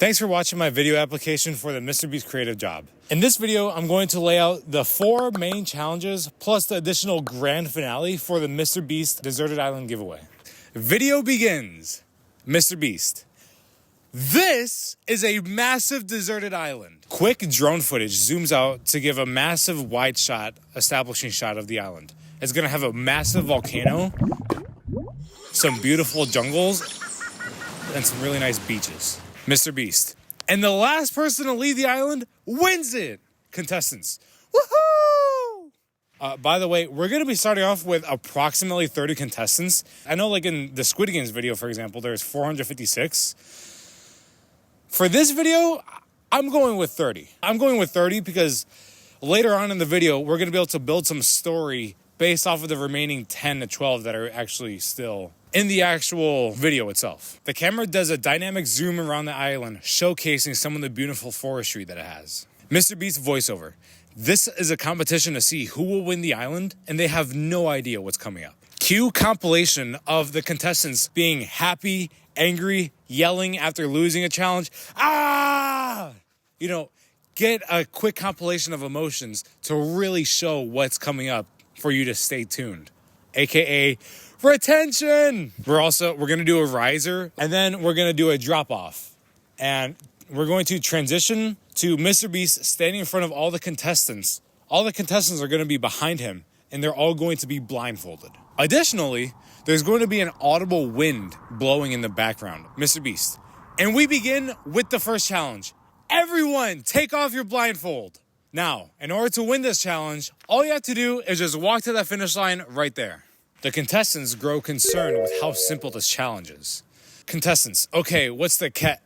Thanks for watching my video application for the MrBeast creative job. In this video, I'm going to lay out the 4 main challenges plus the additional grand finale for the MrBeast Deserted Island giveaway. Video begins. MrBeast. This is a massive deserted island. Quick drone footage zooms out to give a massive wide shot, establishing shot of the island. It's gonna have a massive volcano, some beautiful jungles, and some really nice beaches. MrBeast. And the last person to leave the island wins it. Contestants. Woohoo! By the way, we're going to be starting off with approximately 30 contestants. I know like in the Squid Games video, for example, there's 456. For this video, I'm going with 30. I'm going with 30 because later on in the video, we're going to be able to build some story based off of the remaining 10 to 12 that are actually still in the actual video itself. The camera does a dynamic zoom around the island, showcasing some of the beautiful forestry that it has. MrBeast voiceover. This is a competition to see who will win the island, and they have no idea what's coming up. Cue compilation of the contestants being happy, angry, yelling after losing a challenge. Ah! You know, get a quick compilation of emotions to really show what's coming up for you to stay tuned. AKA retention. We're going to do a riser, and then we're going to do a drop off. And we're going to transition to MrBeast standing in front of all the contestants. All the contestants are going to be behind him, and they're all going to be blindfolded. Additionally, there's going to be an audible wind blowing in the background. MrBeast. And we begin with the first challenge. Everyone, take off your blindfold. Now, in order to win this challenge, all you have to do is just walk to that finish line right there. The contestants grow concerned with how simple this challenge is. Contestants, okay, what's the cat?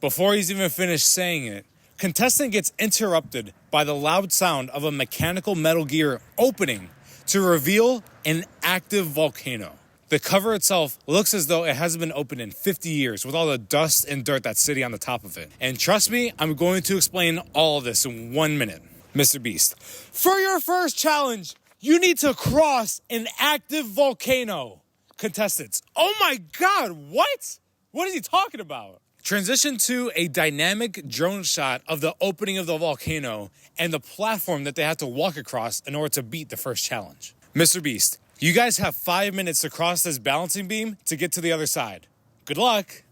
Before he's even finished saying it, contestant gets interrupted by the loud sound of a mechanical Metal Gear opening to reveal an active volcano. The cover itself looks as though it hasn't been opened in 50 years with all the dust and dirt that's sitting on the top of it. And trust me, I'm going to explain all of this in 1 minute. MrBeast, for your first challenge, you need to cross an active volcano. Contestants, oh my God, what? What is he talking about? Transition to a dynamic drone shot of the opening of the volcano and the platform that they have to walk across in order to beat the first challenge. MrBeast, you guys have 5 minutes to cross this balancing beam to get to the other side. Good luck.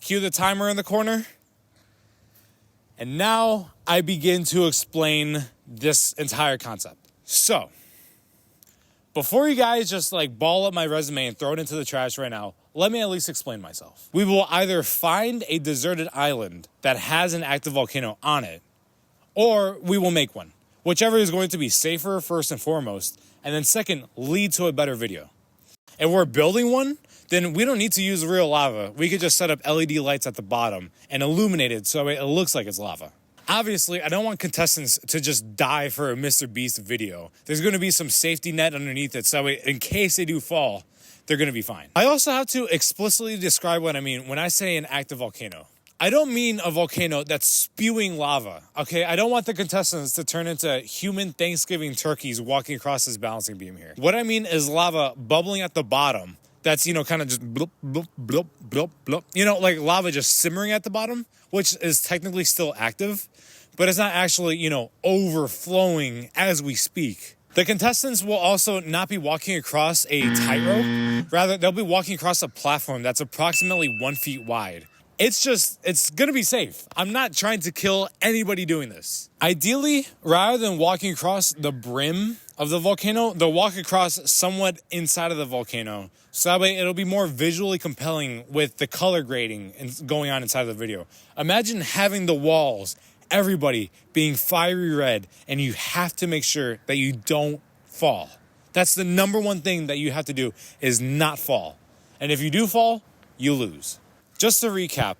Cue the timer in the corner. And now I begin to explain this entire concept. So, before you guys just like ball up my resume and throw it into the trash right now, let me at least explain myself. We will either find a deserted island that has an active volcano on it, or we will make one. Whichever is going to be safer first and foremost, and then second, lead to a better video. If we're building one, then we don't need to use real lava. We could just set up LED lights at the bottom and illuminate it so it looks like it's lava. Obviously, I don't want contestants to just die for a MrBeast video. There's going to be some safety net underneath it, so in case they do fall, they're going to be fine. I also have to explicitly describe what I mean when I say an active volcano. I don't mean a volcano that's spewing lava, okay? I don't want the contestants to turn into human Thanksgiving turkeys walking across this balancing beam here. What I mean is lava bubbling at the bottom that's, you know, kind of just bloop, bloop, bloop, bloop, bloop. You know, like lava just simmering at the bottom, which is technically still active, but it's not actually, you know, overflowing as we speak. The contestants will also not be walking across a tightrope. Rather, they'll be walking across a platform that's approximately 1 foot wide. It's gonna be safe. I'm not trying to kill anybody doing this. Ideally, rather than walking across the brim of the volcano, they'll walk across somewhat inside of the volcano. So that way it'll be more visually compelling with the color grading and going on inside of the video. Imagine having the walls, everybody being fiery red, and you have to make sure that you don't fall. That's the number one thing that you have to do is not fall. And if you do fall, you lose. Just to recap,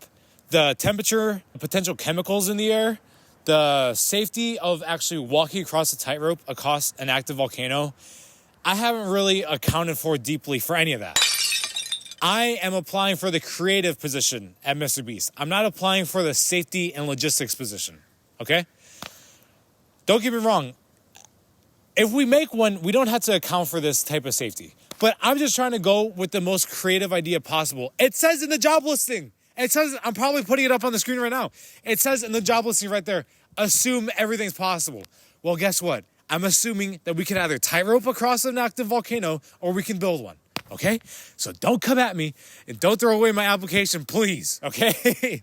the temperature, the potential chemicals in the air, the safety of actually walking across a tightrope across an active volcano, I haven't really accounted for deeply for any of that. I am applying for the creative position at MrBeast. I'm not applying for the safety and logistics position, okay? Don't get me wrong. If we make one, we don't have to account for this type of safety. But I'm just trying to go with the most creative idea possible. It says in the job listing, It says, I'm probably putting it up on the screen right now. It says in the job listing right there, assume everything's possible. Well, guess what? I'm assuming that we can either tightrope across an active volcano or we can build one. Okay? So don't come at me and don't throw away my application, please. Okay?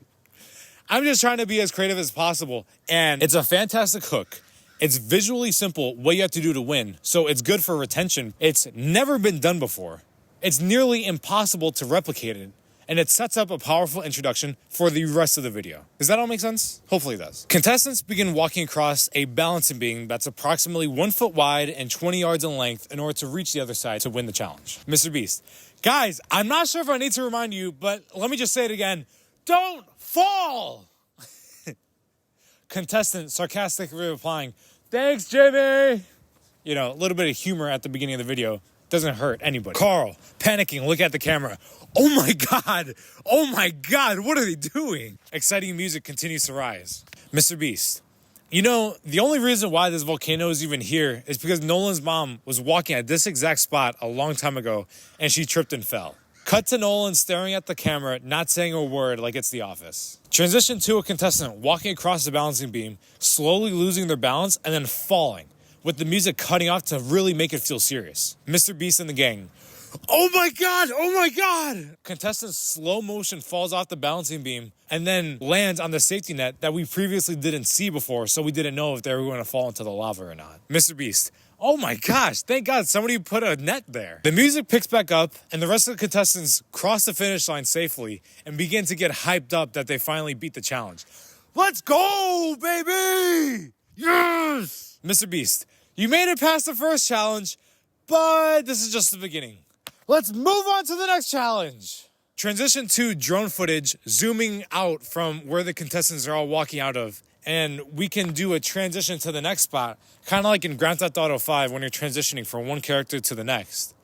I'm just trying to be as creative as possible. And it's a fantastic hook. It's visually simple what you have to do to win. So it's good for retention. It's never been done before. It's nearly impossible to replicate it. And it sets up a powerful introduction for the rest of the video. Does that all make sense? Hopefully it does. Contestants begin walking across a balancing beam that's approximately 1 foot wide and 20 yards in length in order to reach the other side to win the challenge. MrBeast. Guys, I'm not sure if I need to remind you, but let me just say it again. Don't fall! Contestant sarcastically replying, thanks, Jimmy! You know, a little bit of humor at the beginning of the video doesn't hurt anybody. Carl, panicking, look at the camera. Oh my God! Oh my God! What are they doing? Exciting music continues to rise. MrBeast. You know, the only reason why this volcano is even here is because Nolan's mom was walking at this exact spot a long time ago and she tripped and fell. Cut to Nolan staring at the camera, not saying a word like it's The Office. Transition to a contestant walking across the balancing beam, slowly losing their balance and then falling, with the music cutting off to really make it feel serious. MrBeast and the gang. Oh my God! Oh my God! Contestant slow motion falls off the balancing beam and then lands on the safety net that we previously didn't see before, so we didn't know if they were going to fall into the lava or not. MrBeast. Oh my gosh, thank God somebody put a net there. The music picks back up and the rest of the contestants cross the finish line safely and begin to get hyped up that they finally beat the challenge. Let's go, baby! Yes! MrBeast, you made it past the first challenge, but this is just the beginning. Let's move on to the next challenge. Transition to drone footage, zooming out from where the contestants are all walking out of. And we can do a transition to the next spot, kind of like in Grand Theft Auto 5 when you're transitioning from one character to the next.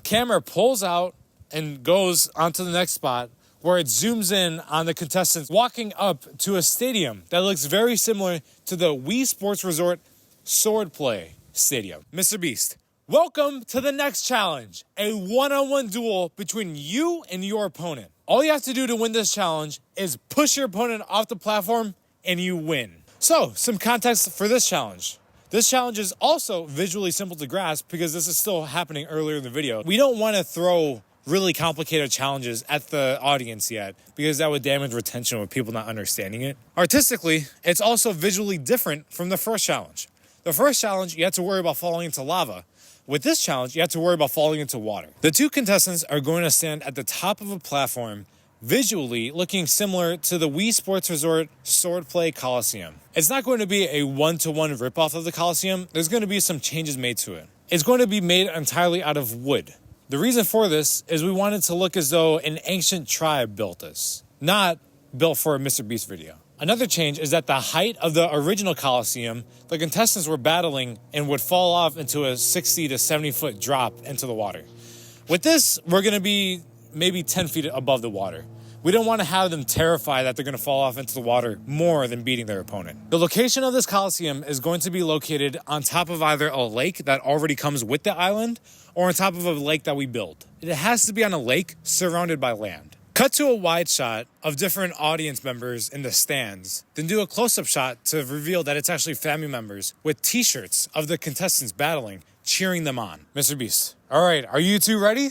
Camera pulls out and goes onto the next spot where it zooms in on the contestants walking up to a stadium that looks very similar to the Wii Sports Resort Swordplay Stadium. MrBeast. Welcome to the next challenge, a one-on-one duel between you and your opponent. All you have to do to win this challenge is push your opponent off the platform and you win. So, some context for this challenge. This challenge is also visually simple to grasp because this is still happening earlier in the video. We don't want to throw really complicated challenges at the audience yet because that would damage retention with people not understanding it. Artistically, it's also visually different from the first challenge. The first challenge, you had to worry about falling into lava. With this challenge, you have to worry about falling into water. The two contestants are going to stand at the top of a platform, visually looking similar to the Wii Sports Resort Swordplay Coliseum. It's not going to be a one-to-one ripoff of the Coliseum. There's going to be some changes made to it. It's going to be made entirely out of wood. The reason for this is we wanted to look as though an ancient tribe built this, not built for a MrBeast video. Another change is that the height of the original Coliseum, the contestants were battling and would fall off into a 60 to 70 foot drop into the water. With this, we're going to be maybe 10 feet above the water. We don't want to have them terrified that they're going to fall off into the water more than beating their opponent. The location of this Coliseum is going to be located on top of either a lake that already comes with the island or on top of a lake that we build. It has to be on a lake surrounded by land. Cut to a wide shot of different audience members in the stands, then do a close-up shot to reveal that it's actually family members with t-shirts of the contestants battling, cheering them on. MrBeast. All right, are you two ready?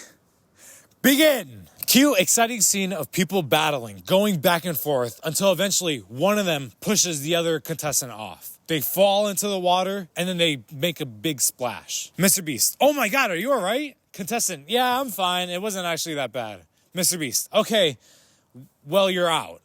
Begin! Cue exciting scene of people battling, going back and forth until eventually one of them pushes the other contestant off. They fall into the water and then they make a big splash. MrBeast. Oh my God, are you all right? Contestant. Yeah, I'm fine. It wasn't actually that bad. MrBeast. Okay, well, you're out.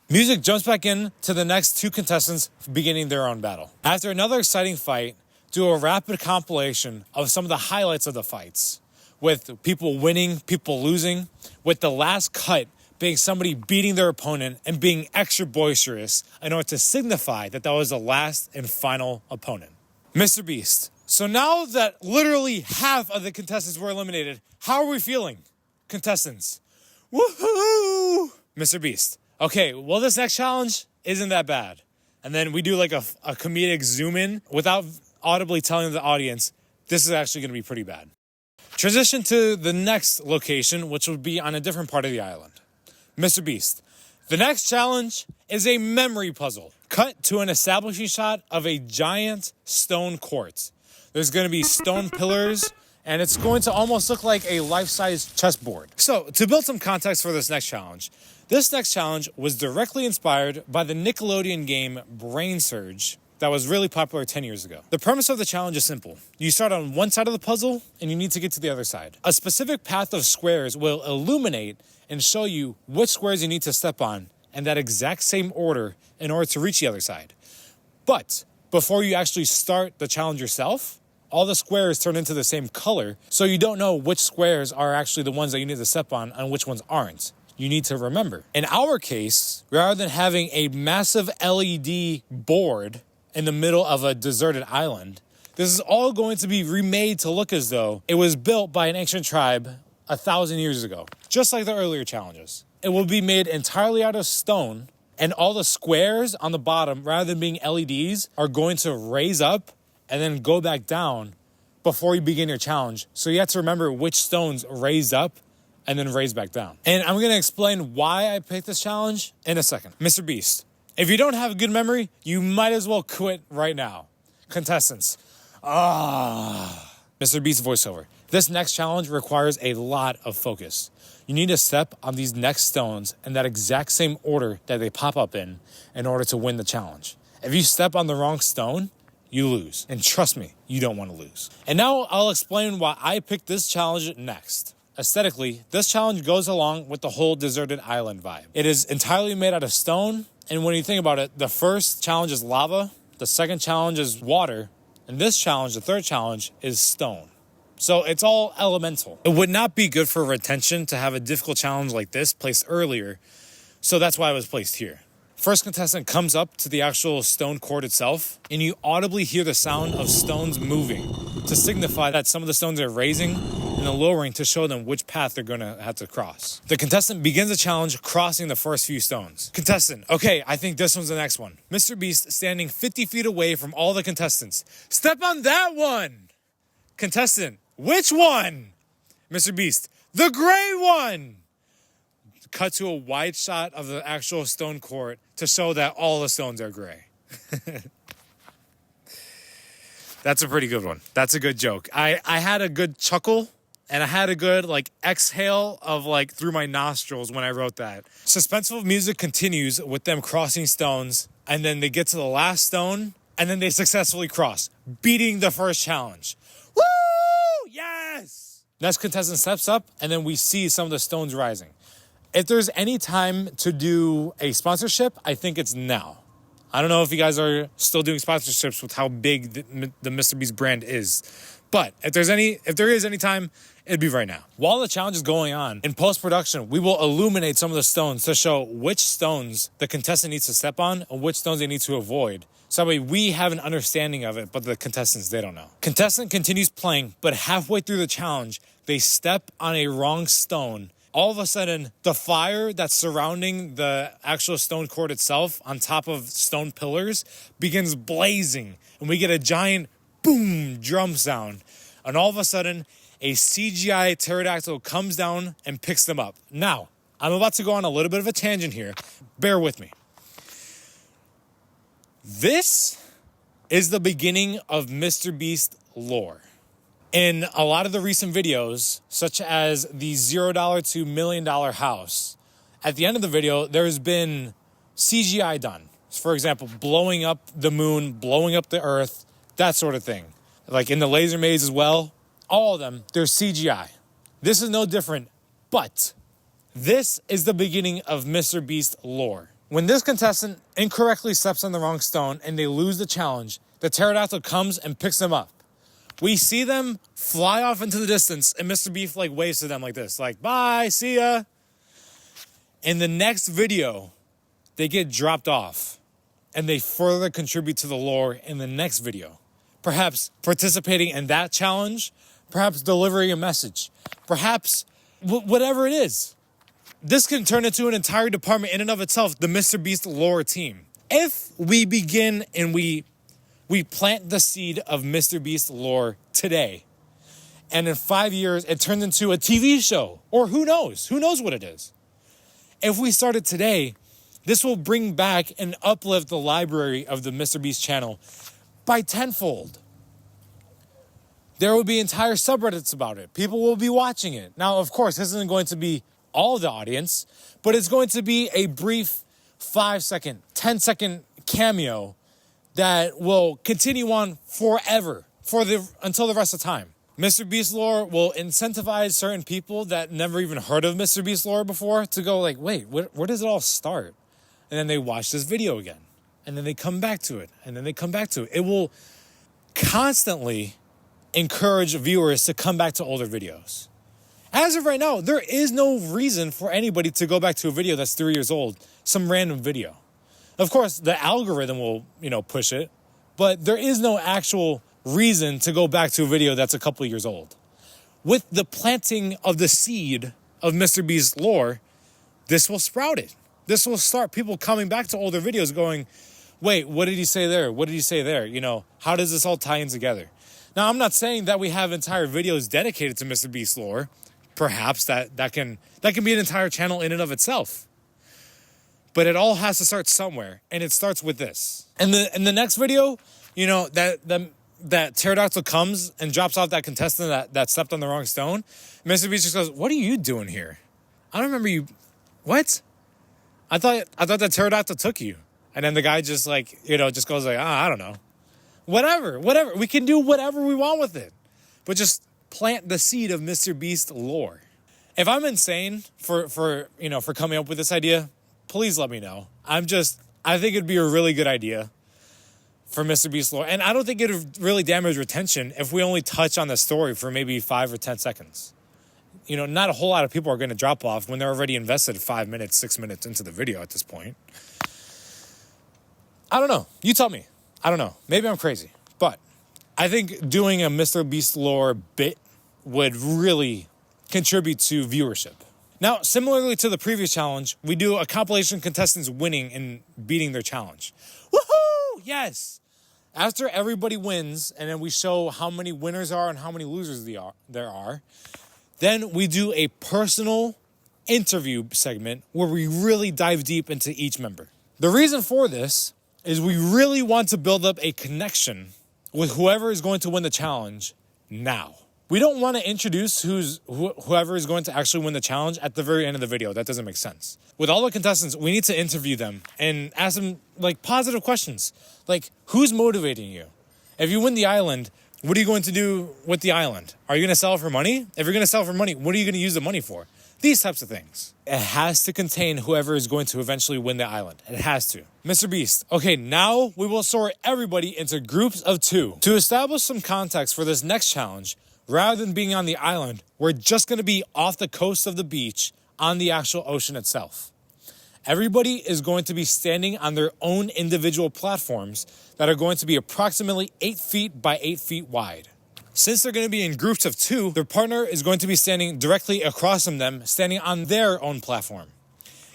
Music jumps back in to the next two contestants beginning their own battle. After another exciting fight, do a rapid compilation of some of the highlights of the fights, with people winning, people losing, with the last cut being somebody beating their opponent and being extra boisterous in order to signify that that was the last and final opponent. MrBeast. So now that literally half of the contestants were eliminated, how are we feeling? Contestants. Woohoo! MrBeast. Okay, well, this next challenge isn't that bad. And then we do like a comedic zoom in without audibly telling the audience, this is actually going to be pretty bad. Transition to the next location, which would be on a different part of the island. Mr. Beast. The next challenge is a memory puzzle. Cut to an establishing shot of a giant stone court. There's going to be stone pillars, and it's going to almost look like a life-size chessboard. So, to build some context for this next challenge was directly inspired by the Nickelodeon game Brain Surge that was really popular 10 years ago. The premise of the challenge is simple. You start on one side of the puzzle, and you need to get to the other side. A specific path of squares will illuminate and show you which squares you need to step on in that exact same order in order to reach the other side. But before you actually start the challenge yourself, all the squares turn into the same color, so you don't know which squares are actually the ones that you need to step on and which ones aren't. You need to remember. In our case, rather than having a massive LED board in the middle of a deserted island, this is all going to be remade to look as though it was built by an ancient tribe 1,000 years ago, just like the earlier challenges. It will be made entirely out of stone, and all the squares on the bottom, rather than being LEDs, are going to raise up and then go back down before you begin your challenge. So you have to remember which stones raise up and then raise back down. And I'm going to explain why I picked this challenge in a second. Mr. Beast, if you don't have a good memory, you might as well quit right now. Contestants, Mr. Beast voiceover. This next challenge requires a lot of focus. You need to step on these next stones in that exact same order that they pop up in order to win the challenge. If you step on the wrong stone, you lose. And trust me, you don't want to lose. And now I'll explain why I picked this challenge next. Aesthetically, this challenge goes along with the whole deserted island vibe. It is entirely made out of stone, and when you think about it, the first challenge is lava, the second challenge is water, and this challenge, the third challenge, is stone. So it's all elemental. It would not be good for retention to have a difficult challenge like this placed earlier, so that's why it was placed here. First contestant comes up to the actual stone court itself, and you audibly hear the sound of stones moving to signify that some of the stones are raising and then lowering to show them which path they're going to have to cross. The contestant begins the challenge crossing the first few stones. Contestant, okay, I think this one's the next one. Mr. Beast standing 50 feet away from all the contestants. Step on that one! Contestant, which one? Mr. Beast, the gray one! Cut to a wide shot of the actual stone court to show that all the stones are gray. That's a pretty good one. That's a good joke. I had a good chuckle and I had a good exhale of through my nostrils when I wrote that. Suspenseful music continues with them crossing stones, and then they get to the last stone and then they successfully cross, beating the first challenge. Woo! Yes! Next contestant steps up and then we see some of the stones rising. If there's any time to do a sponsorship, I think it's now. I don't know if you guys are still doing sponsorships with how big the MrBeast brand is. But if there is any time, it'd be right now. While the challenge is going on, in post-production, we will illuminate some of the stones to show which stones the contestant needs to step on and which stones they need to avoid. So that way we have an understanding of it, but the contestants, they don't know. Contestant continues playing, but halfway through the challenge, they step on a wrong stone. All of a sudden, the fire that's surrounding the actual stone court itself on top of stone pillars begins blazing. And we get a giant boom drum sound. And all of a sudden, a CGI pterodactyl comes down and picks them up. Now, I'm about to go on a little bit of a tangent here. Bear with me. This is the beginning of MrBeast lore. In a lot of the recent videos, such as the $0 to $1 million house, at the end of the video, there's been CGI done. For example, blowing up the moon, blowing up the earth, that sort of thing. Like in the laser maze as well, all of them, there's CGI. This is no different, but this is the beginning of MrBeast lore. When this contestant incorrectly steps on the wrong stone and they lose the challenge, the pterodactyl comes and picks them up. We see them fly off into the distance, and MrBeast waves to them like this, bye, see ya. In the next video, they get dropped off, and they further contribute to the lore in the next video. Perhaps participating in that challenge, perhaps delivering a message, perhaps whatever it is. This can turn into an entire department in and of itself, the MrBeast lore team. If we begin and we plant the seed of MrBeast lore today, and in 5 years, it turns into a TV show, or who knows what it is. If we started today, this will bring back and uplift the library of the MrBeast channel by tenfold. There will be entire subreddits about it. People will be watching it. Now, of course, this isn't going to be all the audience, but it's going to be a brief 5-second, 10-second cameo that will continue on forever, until the rest of time. MrBeast lore will incentivize certain people that never even heard of MrBeast lore before to go like, wait, where does it all start? And then they watch this video again. And then they come back to it. And then they come back to it. It will constantly encourage viewers to come back to older videos. As of right now, there is no reason for anybody to go back to a video that's 3 years old, some random video. Of course, the algorithm will, push it, but there is no actual reason to go back to a video that's a couple years old. With the planting of the seed of MrBeast lore, this will sprout it. This will start people coming back to older videos going, wait, what did he say there? What did he say there? How does this all tie in together? Now, I'm not saying that we have entire videos dedicated to MrBeast lore. Perhaps that can be an entire channel in and of itself. But it all has to start somewhere, and it starts with this. And the next video, that pterodactyl comes and drops off that contestant that stepped on the wrong stone. MrBeast just goes, "What are you doing here? I don't remember you. What? I thought that pterodactyl took you." And then the guy just just goes like, I don't know. Whatever. We can do whatever we want with it. But just plant the seed of MrBeast lore. If I'm insane for coming up with this idea, please let me know. I think it'd be a really good idea for MrBeast lore. And I don't think it'd really damage retention if we only touch on the story for maybe 5 or 10 seconds. Not a whole lot of people are going to drop off when they're already invested 5 minutes, 6 minutes into the video at this point. I don't know. You tell me. I don't know. Maybe I'm crazy. But I think doing a MrBeast lore bit would really contribute to viewership. Now, similarly to the previous challenge, we do a compilation contestants winning and beating their challenge. Woohoo! Yes! After everybody wins, and then we show how many winners are and how many losers there are, then we do a personal interview segment where we really dive deep into each member. The reason for this is we really want to build up a connection with whoever is going to win the challenge now. We don't want to introduce whoever is going to actually win the challenge at the very end of the video. That doesn't make sense. With all the contestants, we need to interview them and ask them positive questions. Who's motivating you? If you win the island, what are you going to do with the island? Are you going to sell it for money? If you're going to sell it for money, what are you going to use the money for? These types of things. It has to contain whoever is going to eventually win the island. It has to. MrBeast. Okay, now we will sort everybody into groups of 2. To establish some context for this next challenge, rather than being on the island, we're just going to be off the coast of the beach on the actual ocean itself. Everybody is going to be standing on their own individual platforms that are going to be approximately 8 feet by 8 feet wide. Since they're going to be in groups of 2, their partner is going to be standing directly across from them, standing on their own platform.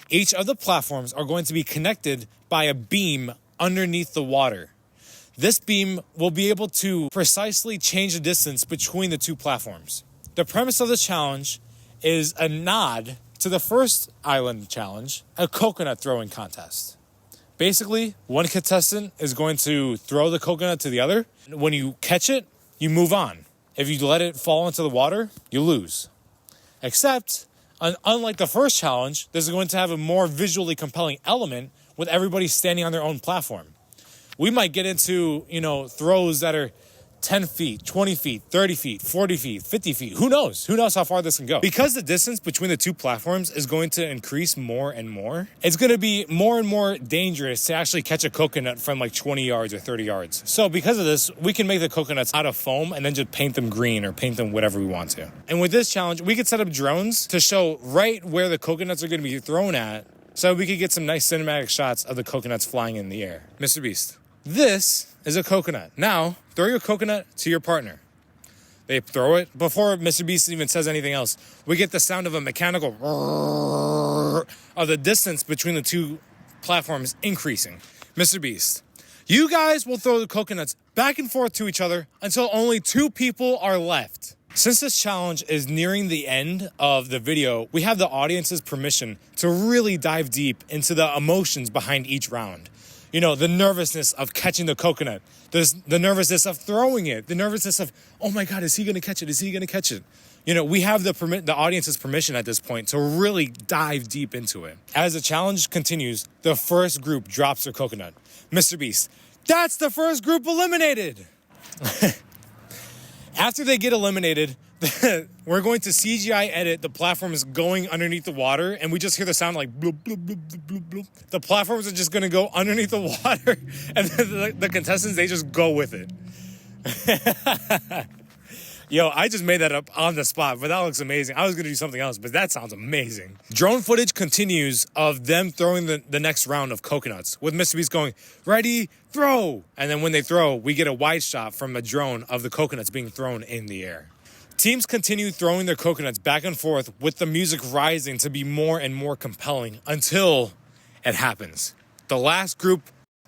Each of the platforms are going to be connected by a beam underneath the water. This beam will be able to precisely change the distance between the 2 platforms. The premise of the challenge is a nod to the first island challenge, a coconut throwing contest. Basically, one contestant is going to throw the coconut to the other. When you catch it, you move on. If you let it fall into the water, you lose. Except, unlike the first challenge, this is going to have a more visually compelling element with everybody standing on their own platform. We might get into, throws that are 10 feet, 20 feet, 30 feet, 40 feet, 50 feet. Who knows? Who knows how far this can go? Because the distance between the 2 platforms is going to increase more and more, it's going to be more and more dangerous to actually catch a coconut from 20 yards or 30 yards. So because of this, we can make the coconuts out of foam and then just paint them green or paint them whatever we want to. And with this challenge, we could set up drones to show right where the coconuts are going to be thrown at so we could get some nice cinematic shots of the coconuts flying in the air. MrBeast. This is a coconut. Now, throw your coconut to your partner. They throw it. Before MrBeast even says anything else, we get the sound of a mechanical of the distance between the 2 platforms increasing. MrBeast. You guys will throw the coconuts back and forth to each other until only 2 people are left. Since this challenge is nearing the end of the video, we have the audience's permission to really dive deep into the emotions behind each round. You know, the nervousness of catching the coconut, the nervousness of throwing it, the nervousness of, oh my God, is he going to catch it? Is he going to catch it? You know, we have the audience's permission at this point to really dive deep into it. As the challenge continues, the first group drops their coconut. MrBeast, that's the first group eliminated. After they get eliminated, we're going to CGI edit the platforms going underneath the water, and we just hear the sound like bloop, bloop, bloop, bloop, bloop, bloop. The platforms are just going to go underneath the water, and then the contestants, they just go with it. Yo, I just made that up on the spot, but that looks amazing. I was going to do something else, but that sounds amazing. Drone footage continues of them throwing the next round of coconuts, with MrBeast going, ready, throw! And then when they throw, we get a wide shot from a drone of the coconuts being thrown in the air. Teams continue throwing their coconuts back and forth with the music rising to be more and more compelling until it happens. The last group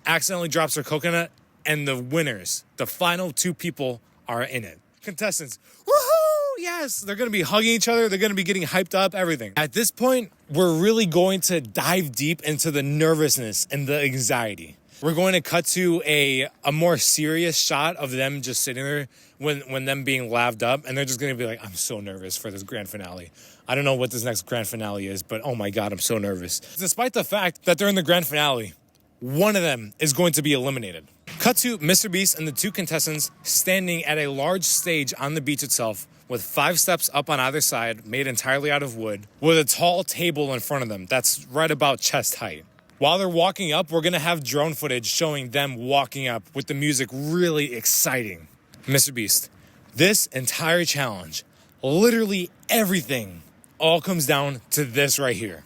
accidentally drops their coconut, and the winners, the final two people, are in it. Contestants, woohoo, yes, they're going to be hugging each other, they're going to be getting hyped up, everything. At this point, we're really going to dive deep into the nervousness and the anxiety. We're going to cut to a more serious shot of them just sitting there when them being laved up, and they're just going to be like, I'm so nervous for this grand finale. I don't know what this next grand finale is, but oh my God, I'm so nervous. Despite the fact that they're in the grand finale, one of them is going to be eliminated. Cut to MrBeast and the two contestants standing at a large stage on the beach itself with 5 steps up on either side, made entirely out of wood, with a tall table in front of them that's right about chest height. While they're walking up, we're going to have drone footage showing them walking up with the music really exciting. MrBeast, this entire challenge, literally everything, all comes down to this right here.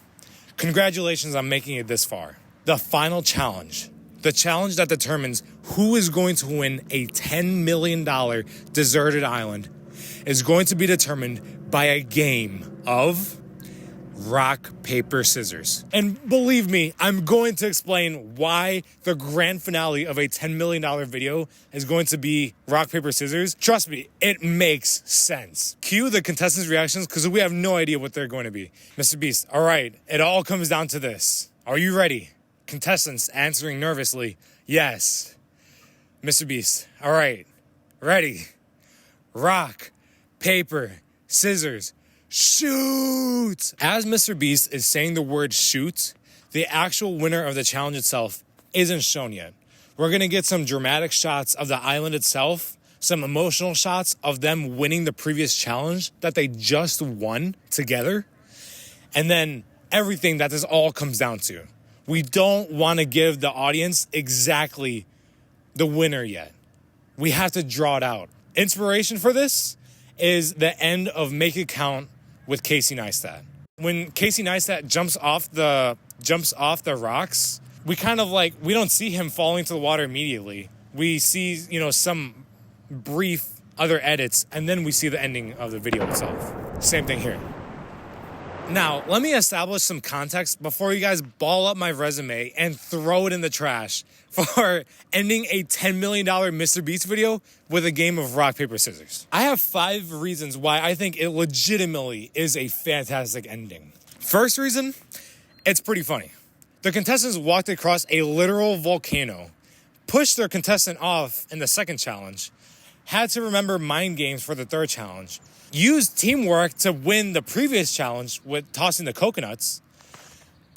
Congratulations on making it this far. The final challenge, the challenge that determines who is going to win a $10 million deserted island, is going to be determined by a game of rock, paper, scissors. And believe me, I'm going to explain why the grand finale of a $10 million video is going to be rock, paper, scissors. Trust me, it makes sense. Cue the contestants' reactions because we have no idea what they're going to be. MrBeast, all right, it all comes down to this. Are you ready? Contestants answering nervously, yes. MrBeast, all right, ready. Rock, paper, scissors, shoot! As MrBeast is saying the word shoot, the actual winner of the challenge itself isn't shown yet. We're going to get some dramatic shots of the island itself, some emotional shots of them winning the previous challenge that they just won together, and then everything that this all comes down to. We don't want to give the audience exactly the winner yet. We have to draw it out. Inspiration for this is the end of Make It Count with Casey Neistat. When Casey Neistat jumps off the rocks, we kind of like, we don't see him falling to the water immediately. We see, some brief other edits, and then we see the ending of the video itself. Same thing here. Now, let me establish some context before you guys ball up my resume and throw it in the trash for ending a $10 million MrBeast video with a game of rock, paper, scissors. I have 5 reasons why I think it legitimately is a fantastic ending. First reason, it's pretty funny. The contestants walked across a literal volcano, pushed their contestant off in the second challenge, had to remember mind games for the third challenge, used teamwork to win the previous challenge with tossing the coconuts,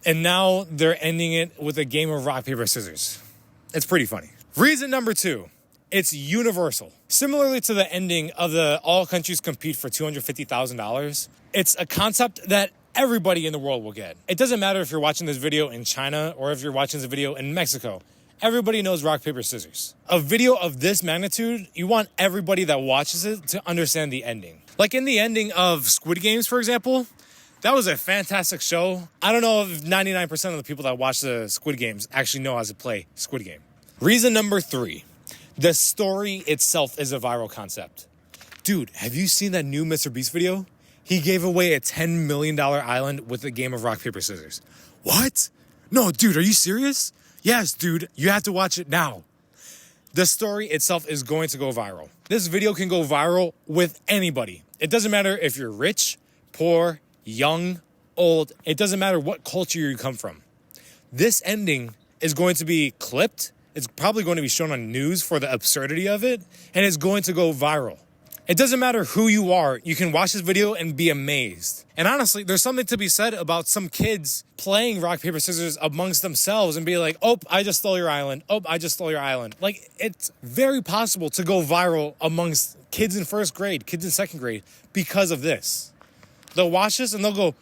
and now they're ending it with a game of rock, paper, scissors. It's pretty funny. Reason number 2, it's universal. Similarly to the ending of the All Countries Compete for $250,000, it's a concept that everybody in the world will get. It doesn't matter if you're watching this video in China or if you're watching this video in Mexico. Everybody knows rock, paper, scissors. A video of this magnitude, you want everybody that watches it to understand the ending. Like in the ending of Squid Games, for example, that was a fantastic show. I don't know if 99% of the people that watch the Squid Games actually know how to play Squid Game. Reason number 3, the story itself is a viral concept. Dude, have you seen that new MrBeast video? He gave away a $10 million island with a game of rock, paper, scissors. What? No, dude, are you serious? Yes, dude, you have to watch it now. The story itself is going to go viral. This video can go viral with anybody. It doesn't matter if you're rich, poor, young, old. It doesn't matter what culture you come from. This ending is going to be clipped. It's probably going to be shown on news for the absurdity of it, and it's going to go viral. It doesn't matter who you are. You can watch this video and be amazed. And honestly, there's something to be said about some kids playing rock, paper, scissors amongst themselves and be like, oh, I just stole your island. Oh, I just stole your island. Like, it's very possible to go viral amongst kids in first grade, kids in second grade because of this. They'll watch this and they'll go,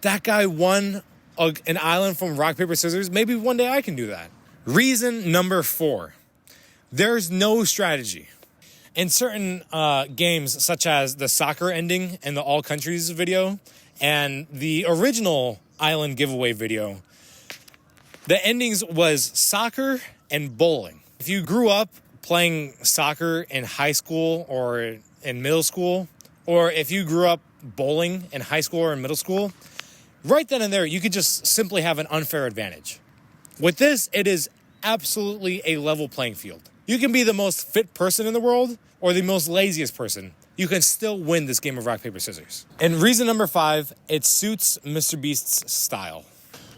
that guy won an island from rock, paper, scissors. Maybe one day I can do that. Reason number 4, there's no strategy. In certain games, such as the soccer ending in the All Countries video and the original island giveaway video, the endings was soccer and bowling. If you grew up playing soccer in high school or in middle school, or if you grew up bowling in high school or in middle school, right then and there, you could just simply have an unfair advantage. With this, it is absolutely a level playing field. You can be the most fit person in the world or the most laziest person. You can still win this game of rock, paper, scissors. And reason number 5, it suits MrBeast's style.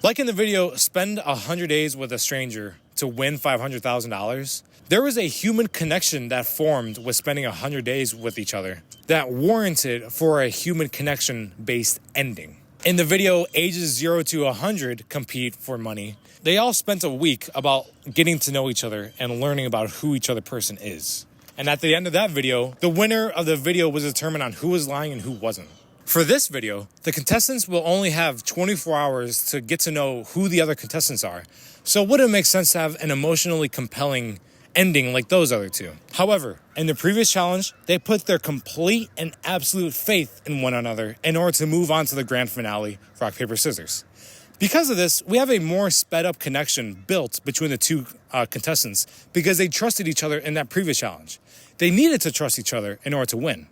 Like in the video, spend 100 days with a stranger to win $500,000. There was a human connection that formed with spending 100 days with each other that warranted for a human connection-based ending. In the video, ages 0 to 100 compete for money. They all spent a week about getting to know each other and learning about who each other person is. And at the end of that video, the winner of the video was determined on who was lying and who wasn't. For this video, the contestants will only have 24 hours to get to know who the other contestants are. So it wouldn't make sense to have an emotionally compelling ending like those other two. However, in the previous challenge, they put their complete and absolute faith in one another in order to move on to the grand finale, rock, paper, scissors. Because of this, we have a more sped up connection built between the two contestants because they trusted each other in that previous challenge. They needed to trust each other in order to win.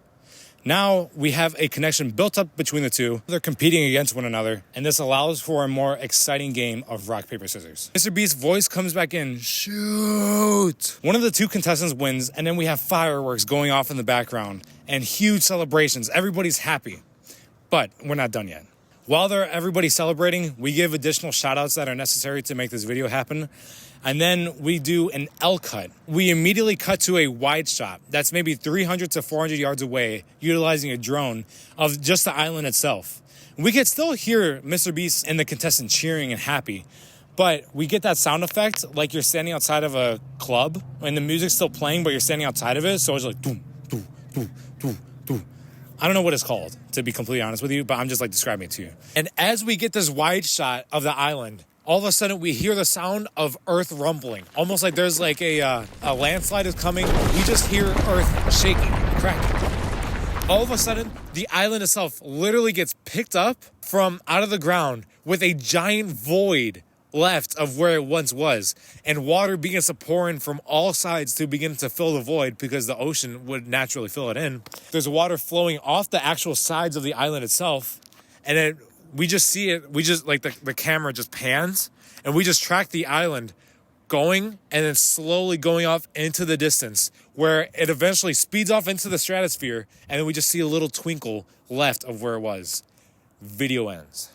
Now we have a connection built up between the two. They're competing against one another, and this allows for a more exciting game of rock, paper, scissors. MrBeast's voice comes back in, shoot! One of the two contestants wins, and then we have fireworks going off in the background and huge celebrations. Everybody's happy, but we're not done yet. While everybody's celebrating, we give additional shout outs that are necessary to make this video happen. And then we do an L cut. We immediately cut to a wide shot that's maybe 300 to 400 yards away, utilizing a drone of just the island itself. We could still hear MrBeast and the contestant cheering and happy, but we get that sound effect like you're standing outside of a club and the music's still playing, but you're standing outside of it. So it's like, doom, doom, doom, doom, doom. I don't know what it's called, to be completely honest with you, but I'm just like describing it to you. And as we get this wide shot of the island, all of a sudden we hear the sound of earth rumbling, almost like there's like a landslide is coming. We just hear earth shaking, cracking. All of a sudden, the island itself literally gets picked up from out of the ground with a giant void left of where it once was, and water begins to pour in from all sides to begin to fill the void because the ocean would naturally fill it in. There's water flowing off the actual sides of the island itself, and then we just see it. We just like the camera just pans, and we just track the island going and then slowly going off into the distance where it eventually speeds off into the stratosphere, and then we just see a little twinkle left of where it was. Video ends.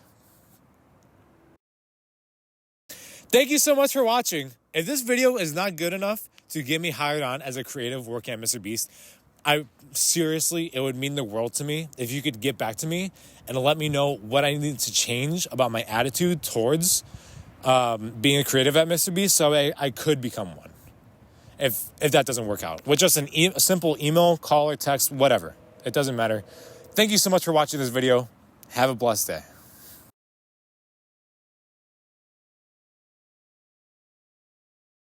Thank you so much for watching. If this video is not good enough to get me hired on as a creative working at MrBeast, seriously, it would mean the world to me if you could get back to me and let me know what I need to change about my attitude towards being a creative at MrBeast so I could become one. If that doesn't work out. With just a simple email, call, or text, whatever. It doesn't matter. Thank you so much for watching this video. Have a blessed day.